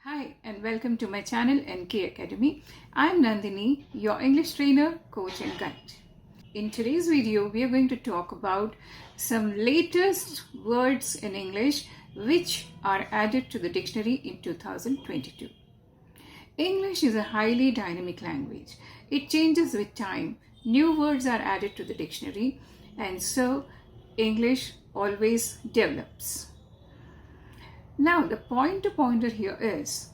Hi and welcome to my channel NK Academy. I'm Nandini, your English trainer, coach and guide. In today's video, we are going to talk about some latest words in English which are added to the dictionary in 2022. English is a highly dynamic language. It changes with time. New words are added to the dictionary and so English always develops. Now, the pointer here is,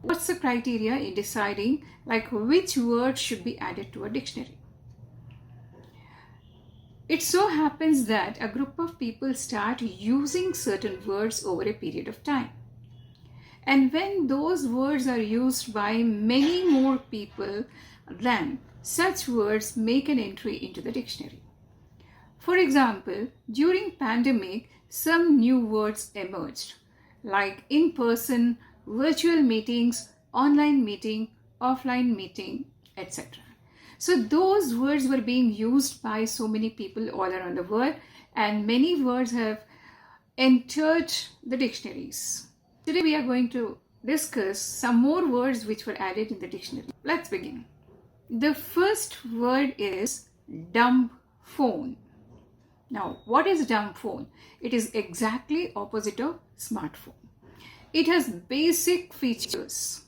what's the criteria in deciding which word should be added to a dictionary? It so happens that a group of people start using certain words over a period of time. And when those words are used by many more people, then such words make an entry into the dictionary. For example, during pandemic, some new words emerged, like in-person, virtual meetings, online meeting, offline meeting, etc. So those words were being used by so many people all around the world, and many words have entered the dictionaries. Today we are going to discuss some more words which were added in the dictionary. Let's begin. The first word is dumb phone. Now, what is dumb phone? It is exactly opposite of smartphone. It has basic features.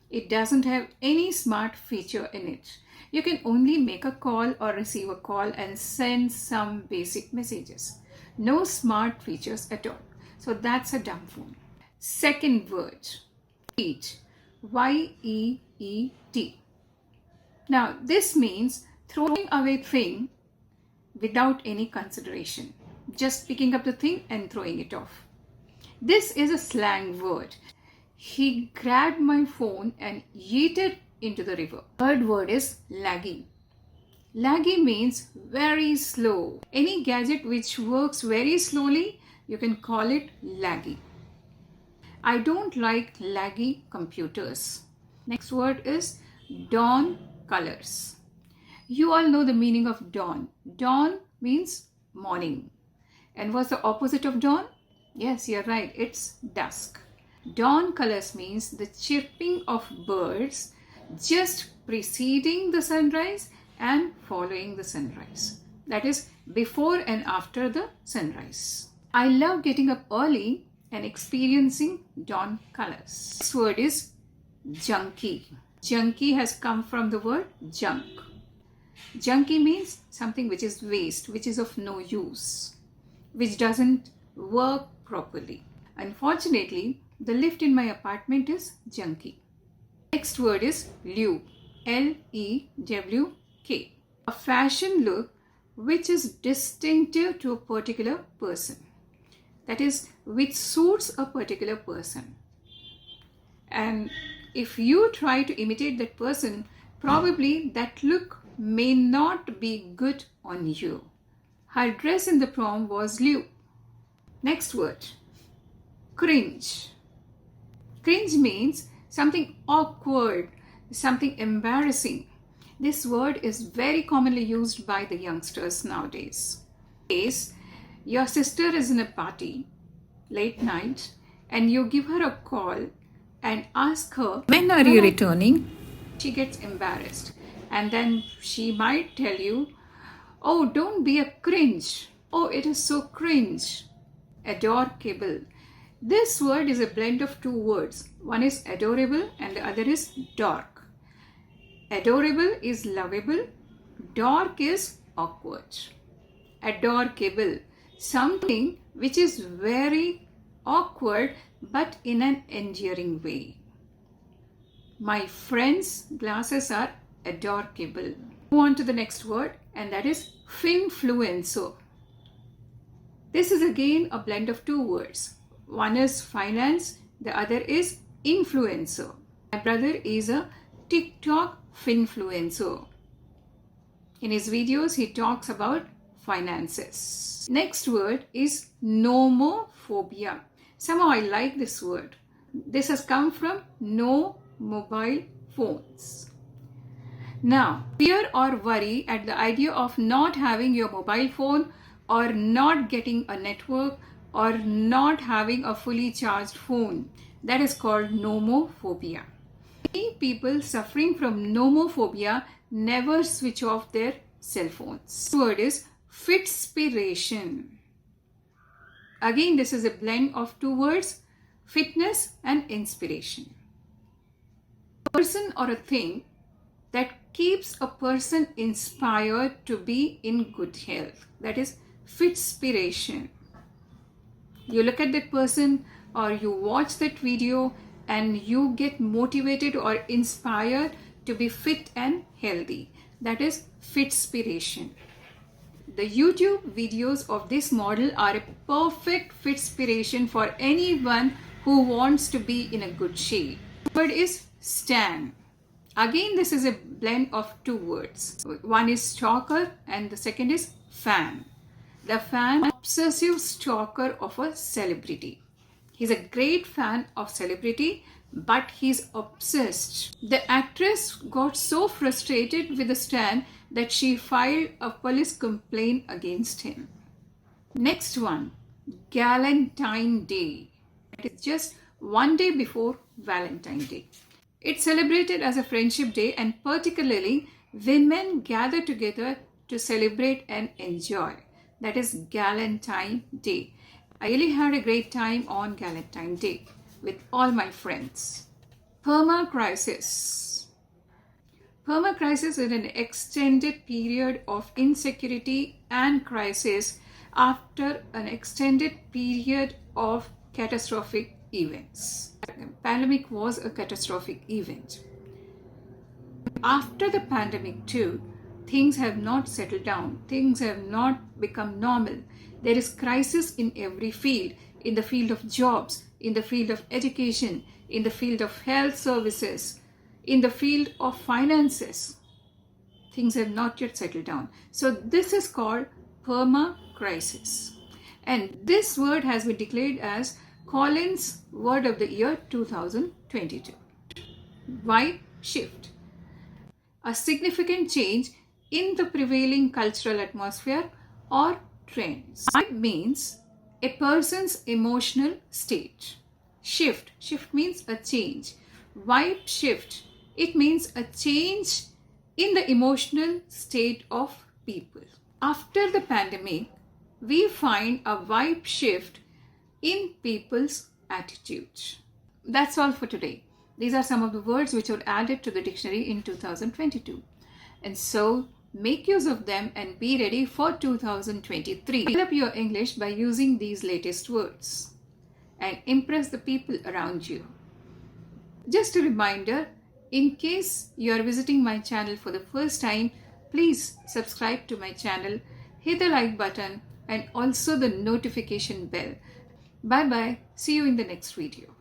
It doesn't have any smart feature in it. You can only make a call or receive a call and send some basic messages. No smart features at all. So that's a dumb phone. Second word, yeet. Y-E-E-T. Now, this means throwing away thing without any consideration. Just picking up the thing and throwing it off. This is a slang word. He grabbed my phone and yeeted into the river. Third word is laggy. Laggy means very slow. Any gadget which works very slowly, you can call it laggy. I don't like laggy computers. Next word is dawn colors. You all know the meaning of dawn. Dawn means morning. And what's the opposite of dawn? Yes, you're right. It's dusk. Dawn colors means the chirping of birds just preceding the sunrise and following the sunrise. That is before and after the sunrise. I love getting up early and experiencing dawn colors. This word is junky. Junky has come from the word junk. Junky means something which is waste, which is of no use, which doesn't work properly. Unfortunately, the lift in my apartment is junky. Next word is lewk. L-E-W-K. A fashion look which is distinctive to a particular person. That is, which suits a particular person. And if you try to imitate that person, probably that look may not be good on you. Her dress in the prom was lewk. Next word, cringe. Cringe means something awkward, something embarrassing. This word is very commonly used by the youngsters nowadays. Case, your sister is in a party, late night, and you give her a call and ask her, "When are you returning?" She gets embarrassed. And then she might tell you, "Oh, don't be a cringe. Oh, it is so cringe." Adorable. This word is a blend of two words. One is adorable and the other is dork. Adorable is lovable. Dork is awkward. Adorable. Something which is very awkward but in an endearing way. My friend's glasses are adorable. Move on to the next word, and that is finfluencer. This is again a blend of two words. One is finance, the other is influencer. My brother is a TikTok finfluencer. In his videos, he talks about finances. Next word is nomophobia. Somehow I like this word. This has come from no mobile phones. Now, fear or worry at the idea of not having your mobile phone or not getting a network or not having a fully charged phone. That is called nomophobia. Many people suffering from nomophobia never switch off their cell phones. The word is fitspiration. Again, this is a blend of two words, fitness and inspiration. A person or a thing that keeps a person inspired to be in good health. That is fitspiration. You look at that person or you watch that video and you get motivated or inspired to be fit and healthy. That is fitspiration. The YouTube videos of this model are a perfect fitspiration for anyone who wants to be in a good shape. The word is stan. Again, this is a blend of two words. One is stalker and the second is fan. The fan, obsessive stalker of a celebrity. He's a great fan of celebrity, but he's obsessed. The actress got so frustrated with the stan that she filed a police complaint against him. Next one, Galentine Day. It is just one day before Valentine's Day. It's celebrated as a friendship day, and particularly women gather together to celebrate and enjoy. That is Galentine Day. I really had a great time on Galentine Day with all my friends. Perma-crisis. Perma-crisis is an extended period of insecurity and crisis after an extended period of catastrophic events. The pandemic was a catastrophic event. After the pandemic too, things have not settled down. Things have not become normal. There is crisis in every field, in the field of jobs, in the field of education, in the field of health services, in the field of finances. Things have not yet settled down. So this is called perma-crisis. And this word has been declared as Collins Word of the Year 2022. Vibe shift. A significant change in the prevailing cultural atmosphere or trends. Vibe means a person's emotional state. Shift. Shift means a change. Vibe shift. It means a change in the emotional state of people. After the pandemic, we find a vibe shift in people's attitudes. That's all for today. These are some of the words which were added to the dictionary in 2022. And so, make use of them and be ready for 2023. Develop your English by using these latest words and impress the people around you. Just a reminder, in case you are visiting my channel for the first time, please subscribe to my channel, hit the like button and also the notification bell. Bye bye. See you in the next video.